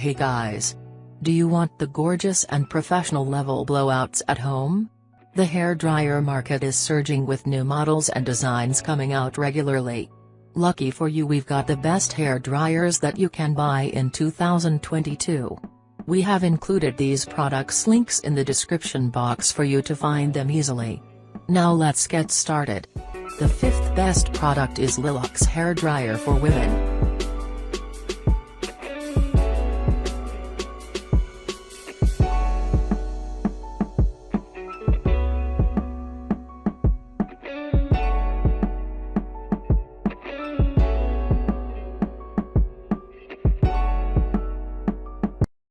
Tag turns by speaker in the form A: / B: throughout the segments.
A: Hey guys! Do you want the gorgeous and professional level blowouts at home? The hairdryer market is surging with new models and designs coming out regularly. Lucky for you, we've got the best hair dryers that you can buy in 2022. We have included these products' links in the description box for you to find them easily. Now let's get started. The fifth best product is Lilacs hairdryer for women.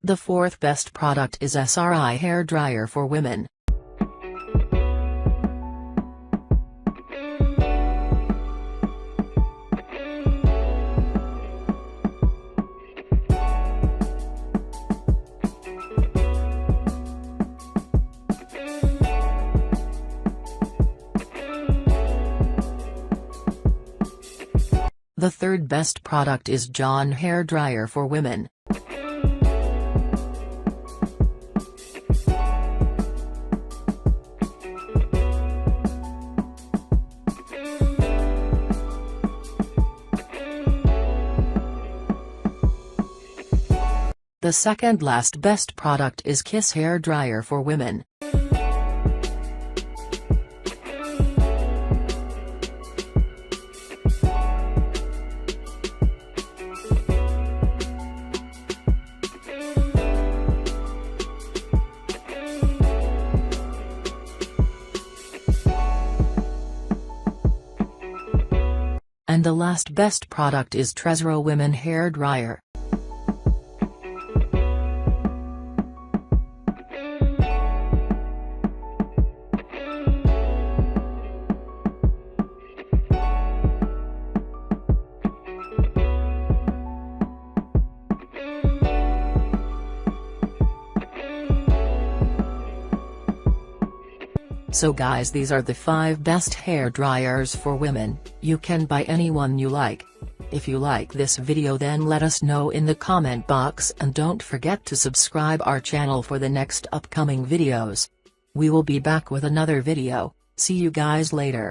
A: The fourth best product is SRI hairdryer for women. The third best product is John hairdryer for women. The second last best product is Kiss hairdryer for women. And the last best product is Tresro women hairdryer. So guys, these are the 5 best hair dryers for women. You can buy any one you like. If you like this video, then let us know in the comment box, and don't forget to subscribe our channel for the next upcoming videos. We will be back with another video. See you guys later.